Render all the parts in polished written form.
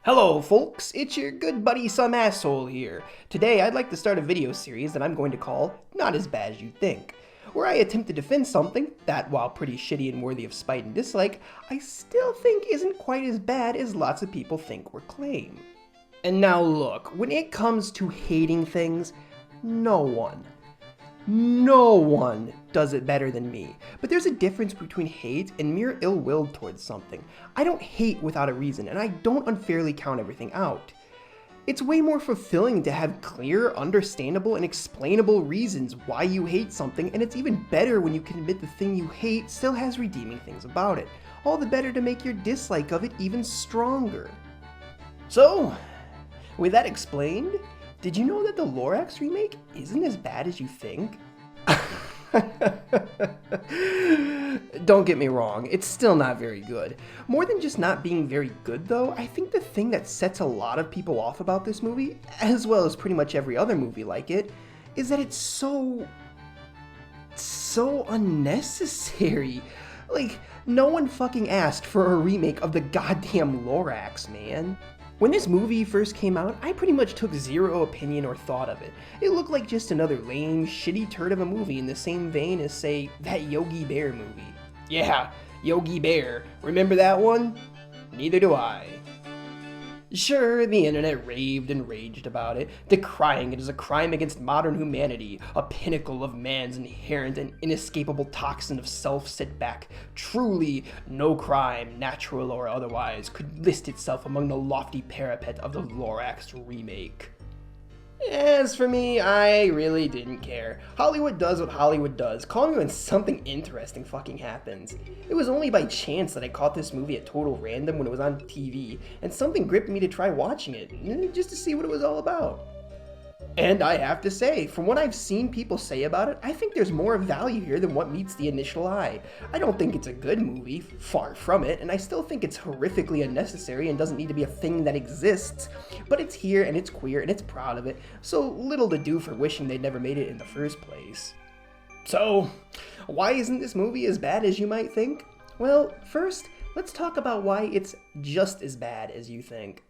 Hello folks, it's your good buddy Some Asshole here. Today I'd like to start a video series that I'm going to call Not As Bad As You Think, where I attempt to defend something that, while pretty shitty and worthy of spite and dislike, I still think isn't quite as bad as lots of people think or claim. And now look, when it comes to hating things, no one does it better than me. But there's a difference between hate and mere ill will towards something. I don't hate without a reason, and I don't unfairly count everything out. It's way more fulfilling to have clear, understandable, and explainable reasons why you hate something, and it's even better when you can admit the thing you hate still has redeeming things about it. All the better to make your dislike of it even stronger. So, with that explained, did you know that the Lorax remake isn't as bad as you think? Don't get me wrong, it's still not very good. More than just not being very good though, I think the thing that sets a lot of people off about this movie, as well as pretty much every other movie like it, is that it's so unnecessary. Like, no one fucking asked for a remake of the goddamn Lorax, man. When this movie first came out, I pretty much took zero opinion or thought of it. It looked like just another lame, shitty turd of a movie in the same vein as, say, that Yogi Bear movie. Yeah, Yogi Bear. Remember that one? Neither do I. Sure, the internet raved and raged about it, decrying it as a crime against modern humanity, a pinnacle of man's inherent and inescapable toxin of self-sit-back. Truly, no crime, natural or otherwise, could list itself among the lofty parapet of the Lorax remake. As for me, I really didn't care. Hollywood does what Hollywood does. Call me when something interesting fucking happens. It was only by chance that I caught this movie at total random when it was on TV, and something gripped me to try watching it, just to see what it was all about. And I have to say, from what I've seen people say about it, I think there's more value here than what meets the initial eye. I don't think it's a good movie, far from it, and I still think it's horrifically unnecessary and doesn't need to be a thing that exists. But it's here, and it's queer, and it's proud of it, so little to do for wishing they'd never made it in the first place. So, why isn't this movie as bad as you might think? Well, first, let's talk about why it's just as bad as you think.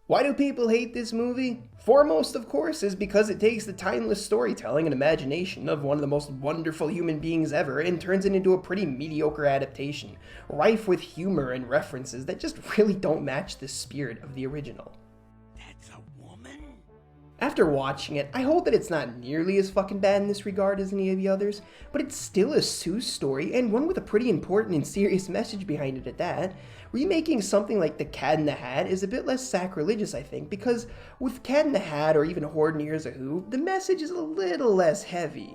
Why do people hate this movie? Foremost, of course, is because it takes the timeless storytelling and imagination of one of the most wonderful human beings ever and turns it into a pretty mediocre adaptation, rife with humor and references that just really don't match the spirit of the original. That's a woman? After watching it, I hope that it's not nearly as fucking bad in this regard as any of the others, but it's still a Seuss story, and one with a pretty important and serious message behind it at that. Remaking something like The Cat in the Hat is a bit less sacrilegious, I think, because with Cat in the Hat or even Horde and Here's a Who, the message is a little less heavy.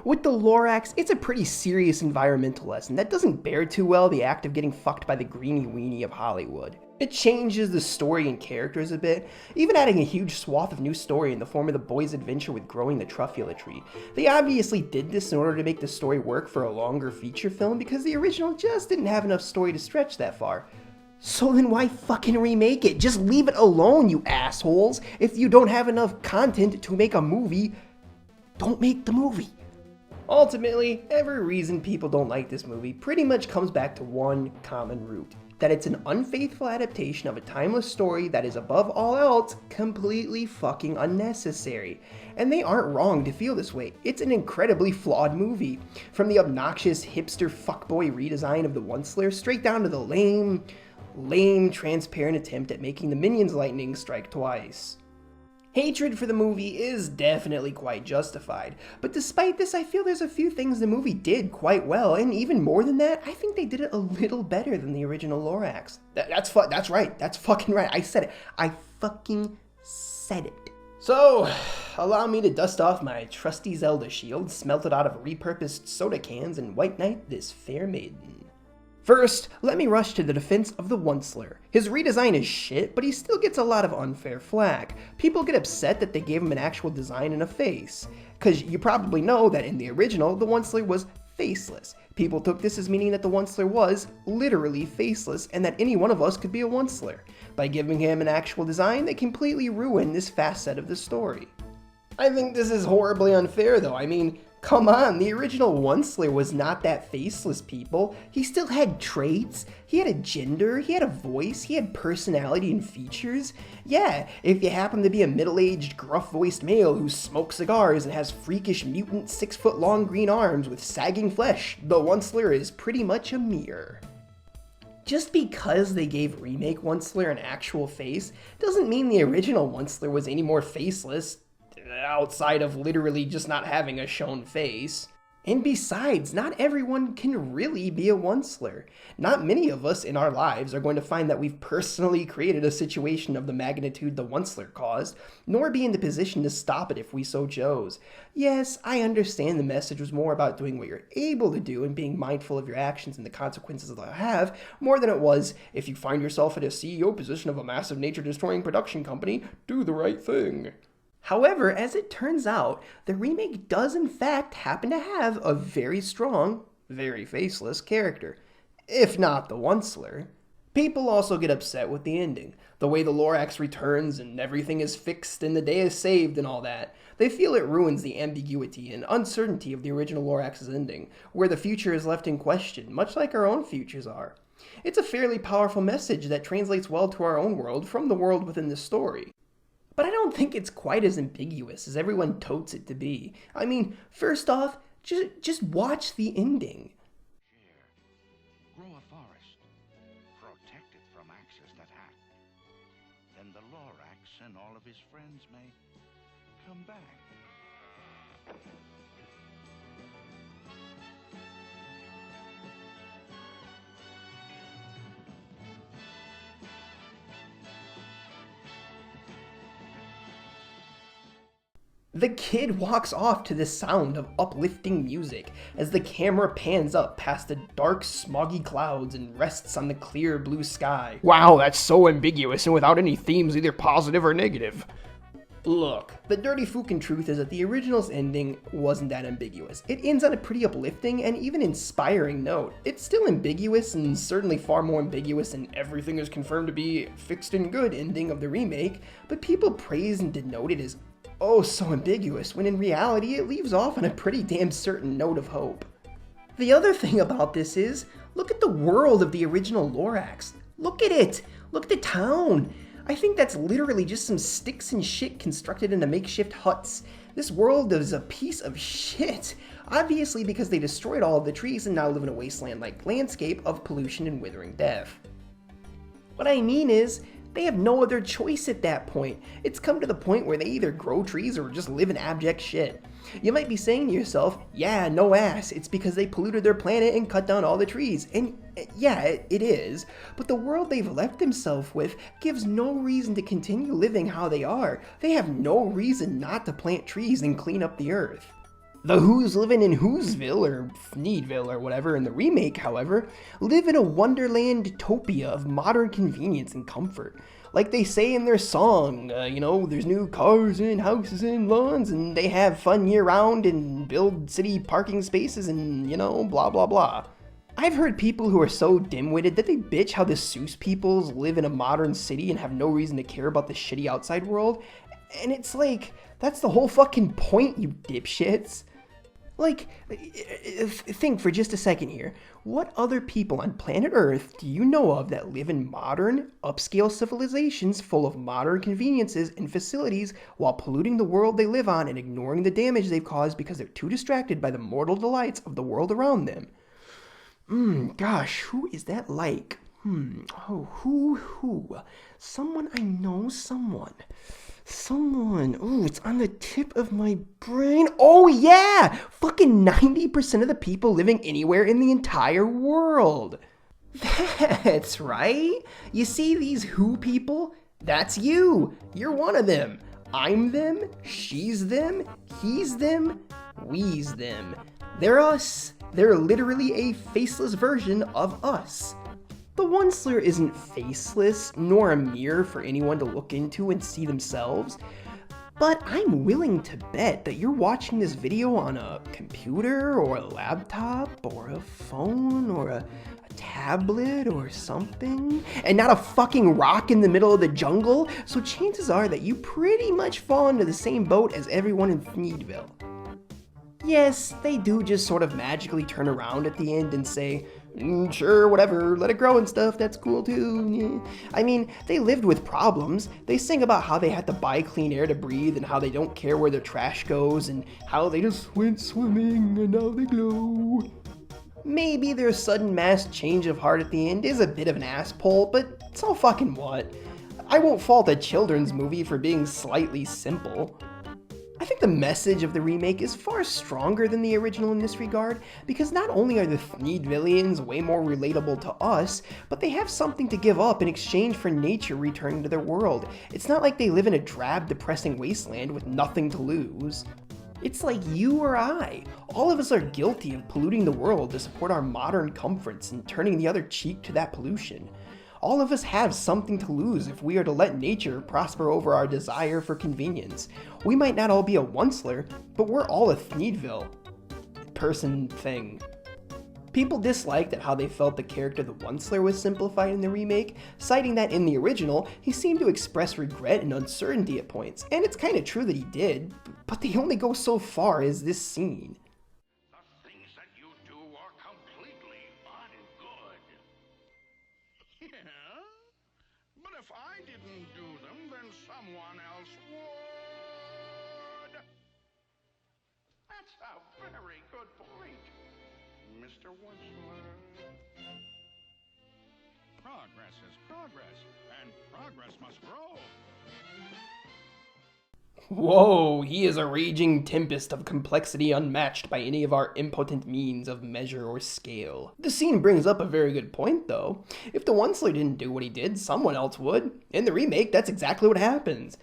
With the Lorax, it's a pretty serious environmental lesson that doesn't bear too well the act of getting fucked by the greeny weenie of Hollywood. It changes the story and characters a bit, even adding a huge swath of new story in the form of the boys' adventure with growing the truffula tree. They obviously did this in order to make the story work for a longer feature film because the original just didn't have enough story to stretch that far. So then why fucking remake it? Just leave it alone, you assholes! If you don't have enough content to make a movie, don't make the movie. Ultimately, every reason people don't like this movie pretty much comes back to one common root. That it's an unfaithful adaptation of a timeless story that is above all else completely fucking unnecessary. And they aren't wrong to feel this way. It's an incredibly flawed movie. From the obnoxious hipster fuckboy redesign of the Once-Slayer straight down to the lame transparent attempt at making the Minions lightning strike twice. Hatred for the movie is definitely quite justified, but despite this I feel there's a few things the movie did quite well, and even more than that, I think they did it a little better than the original Lorax. That's right, that's fucking right, I said it. I fucking said it. So, allow me to dust off my trusty Zelda shield, smelted out of repurposed soda cans, and white knight this fair maiden. First, let me rush to the defense of the Once-Slayer. His redesign is shit, but he still gets a lot of unfair flack. People get upset that they gave him an actual design and a face. Cause you probably know that in the original, the Once-Slayer was faceless. People took this as meaning that the Once-Slayer was literally faceless and that any one of us could be a Once-Slayer. By giving him an actual design, they completely ruin this facet of the story. I think this is horribly unfair though. I mean, Come on, the original Onceler was not that faceless, people. He still had traits, he had a gender, he had a voice, he had personality and features. Yeah, if you happen to be a middle-aged, gruff-voiced male who smokes cigars and has freakish mutant 6-foot-long green arms with sagging flesh, the Onceler is pretty much a mirror. Just because they gave Remake Onceler an actual face doesn't mean the original Onceler was any more faceless, outside of literally just not having a shown face. And besides, not everyone can really be a Onceler. Not many of us in our lives are going to find that we've personally created a situation of the magnitude the Onceler caused, nor be in the position to stop it if we so chose. Yes, I understand the message was more about doing what you're able to do and being mindful of your actions and the consequences they'll have, more than it was, if you find yourself in a CEO position of a massive nature-destroying production company, do the right thing. However, as it turns out, the remake does in fact happen to have a very strong, very faceless character, if not the Onceler. People also get upset with the ending, the way the Lorax returns and everything is fixed and the day is saved and all that. They feel it ruins the ambiguity and uncertainty of the original Lorax's ending, where the future is left in question, much like our own futures are. It's a fairly powerful message that translates well to our own world from the world within the story. But I don't think it's quite as ambiguous as everyone totes it to be. I mean, first off, just watch the ending. Here, grow a forest. Protect it from axes that act. Then the Lorax and all of his friends may come back. The kid walks off to the sound of uplifting music as the camera pans up past the dark, smoggy clouds and rests on the clear blue sky. Wow, that's so ambiguous and without any themes either positive or negative. Look, the dirty fucking truth is that the original's ending wasn't that ambiguous. It ends on a pretty uplifting and even inspiring note. It's still ambiguous and certainly far more ambiguous than everything is confirmed to be fixed and good ending of the remake, but people praise and denote it as oh so ambiguous, when in reality it leaves off on a pretty damn certain note of hope. The other thing about this is, look at the world of the original Lorax. Look at it! Look at the town! I think that's literally just some sticks and shit constructed into makeshift huts. This world is a piece of shit. Obviously because they destroyed all of the trees and now live in a wasteland-like landscape of pollution and withering death. What I mean is, they have no other choice at that point. It's come to the point where they either grow trees or just live in abject shit. You might be saying to yourself, yeah, no ass, it's because they polluted their planet and cut down all the trees. And yeah, it is. But the world they've left themselves with gives no reason to continue living how they are. They have no reason not to plant trees and clean up the earth. The Who's living in Who'sville, or Needville, or whatever in the remake, however, live in a wonderland utopia of modern convenience and comfort. Like they say in their song, there's new cars and houses and lawns, and they have fun year-round and build city parking spaces and, blah blah blah. I've heard people who are so dim-witted that they bitch how the Seuss peoples live in a modern city and have no reason to care about the shitty outside world, and it's like, that's the whole fucking point, you dipshits. Like, think for just a second here. What other people on planet Earth do you know of that live in modern, upscale civilizations full of modern conveniences and facilities while polluting the world they live on and ignoring the damage they've caused because they're too distracted by the mortal delights of the world around them? Gosh, who is that like? Who? Someone I know, someone. Oh, it's on the tip of my brain. Oh yeah! Fucking 90% of the people living anywhere in the entire world. That's right. You see these who people? That's you. You're one of them. I'm them, she's them, he's them, we's them. They're us. They're literally a faceless version of us. The Onceler isn't faceless, nor a mirror for anyone to look into and see themselves, but I'm willing to bet that you're watching this video on a computer, or a laptop, or a phone, or a tablet, or something, and not a fucking rock in the middle of the jungle, so chances are that you pretty much fall into the same boat as everyone in Thneedville. Yes, they do just sort of magically turn around at the end and say, sure, whatever, let it grow and stuff, that's cool too. Yeah. I mean, they lived with problems. They sing about how they had to buy clean air to breathe and how they don't care where their trash goes and how they just went swimming and now they glow. Maybe their sudden mass change of heart at the end is a bit of an ass pull, but so fucking what? I won't fault a children's movie for being slightly simple. I think the message of the remake is far stronger than the original in this regard, because not only are the Thneed villains way more relatable to us, but they have something to give up in exchange for nature returning to their world. It's not like they live in a drab, depressing wasteland with nothing to lose. It's like you or I. All of us are guilty of polluting the world to support our modern comforts and turning the other cheek to that pollution. All of us have something to lose if we are to let nature prosper over our desire for convenience. We might not all be a Onceler, but we're all a Thneedville person thing. People disliked at how they felt the character the Onceler was simplified in the remake, citing that in the original, he seemed to express regret and uncertainty at points, and it's kinda true that he did, but they only go so far as this scene. The things that you do are completely ungood. Yeah? But if I didn't do them, then someone else would. That's a very good point, Mr. Onceler. Progress is progress, and progress must grow. Whoa, he is a raging tempest of complexity unmatched by any of our impotent means of measure or scale. The scene brings up a very good point, though. If the Onceler didn't do what he did, someone else would. In the remake, that's exactly what happens.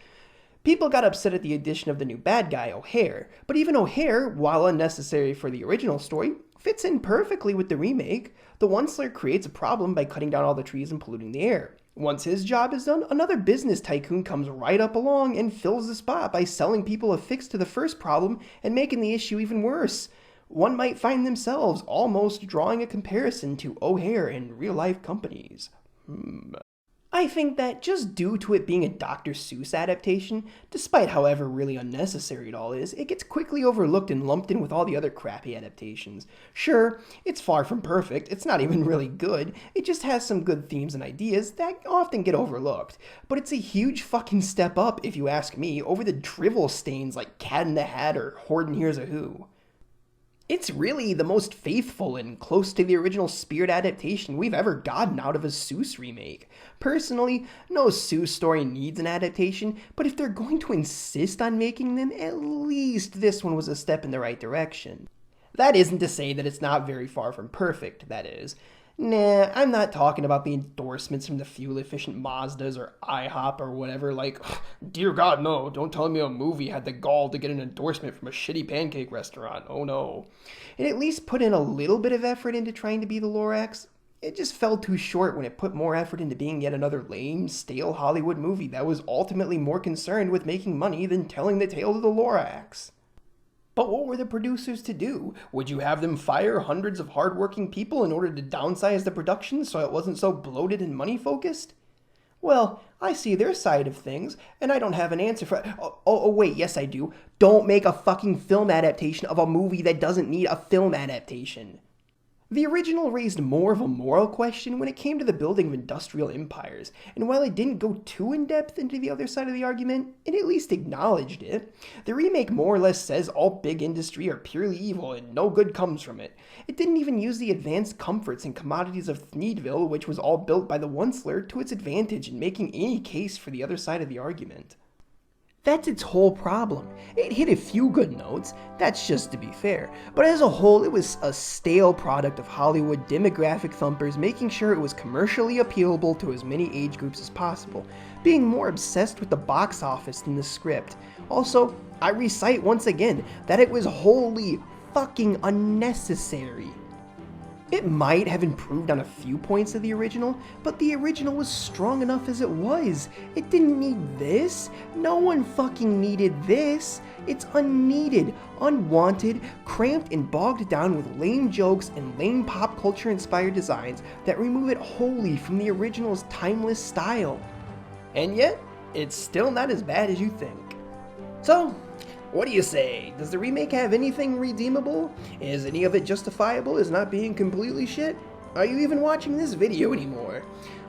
People got upset at the addition of the new bad guy, O'Hare, but even O'Hare, while unnecessary for the original story, fits in perfectly with the remake. The Onceler creates a problem by cutting down all the trees and polluting the air. Once his job is done, another business tycoon comes right up along and fills the spot by selling people a fix to the first problem and making the issue even worse. One might find themselves almost drawing a comparison to O'Hare and real-life companies. I think that just due to it being a Dr. Seuss adaptation, despite however really unnecessary it all is, it gets quickly overlooked and lumped in with all the other crappy adaptations. Sure, it's far from perfect, it's not even really good, it just has some good themes and ideas that often get overlooked. But it's a huge fucking step up, if you ask me, over the drivel stains like Cat in the Hat or Horde and Here's a Who. It's really the most faithful and close to the original Spirit adaptation we've ever gotten out of a Seuss remake. Personally, no Seuss story needs an adaptation, but if they're going to insist on making them, at least this one was a step in the right direction. That isn't to say that it's not very far from perfect, that is. Nah, I'm not talking about the endorsements from the fuel-efficient Mazdas or IHOP or whatever, like, dear God, no, don't tell me a movie had the gall to get an endorsement from a shitty pancake restaurant, oh no. It at least put in a little bit of effort into trying to be the Lorax. It just fell too short when it put more effort into being yet another lame, stale Hollywood movie that was ultimately more concerned with making money than telling the tale of the Lorax. But what were the producers to do? Would you have them fire hundreds of hardworking people in order to downsize the production so it wasn't so bloated and money-focused? Well, I see their side of things, and I don't have an answer for... wait, yes I do. Don't make a fucking film adaptation of a movie that doesn't need a film adaptation. The original raised more of a moral question when it came to the building of industrial empires, and while it didn't go too in-depth into the other side of the argument, it at least acknowledged it. The remake more or less says all big industry are purely evil and no good comes from it. It didn't even use the advanced comforts and commodities of Thneedville, which was all built by the Onceler, to its advantage in making any case for the other side of the argument. That's its whole problem. It hit a few good notes, that's just to be fair, but as a whole it was a stale product of Hollywood demographic thumpers making sure it was commercially appealable to as many age groups as possible, being more obsessed with the box office than the script. Also, I recite once again that it was wholly fucking unnecessary. It might have improved on a few points of the original, but the original was strong enough as it was. It didn't need this. No one fucking needed this. It's unneeded, unwanted, cramped and bogged down with lame jokes and lame pop culture inspired designs that remove it wholly from the original's timeless style. And yet, it's still not as bad as you think. So, What do you say? Does the remake have anything redeemable? Is any of it justifiable as not being completely shit? Are you even watching this video anymore?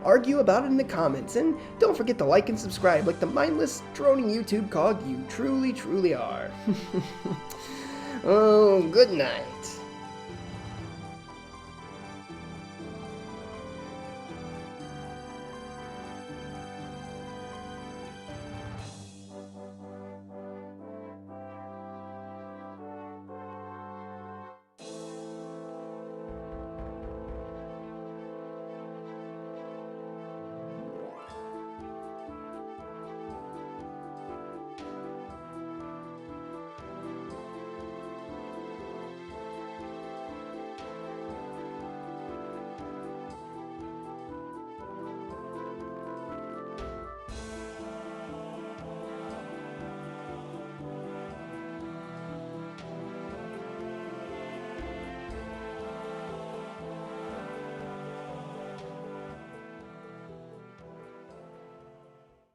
Argue about it in the comments, and don't forget to like and subscribe like the mindless, droning YouTube cog you truly are. Oh, good night.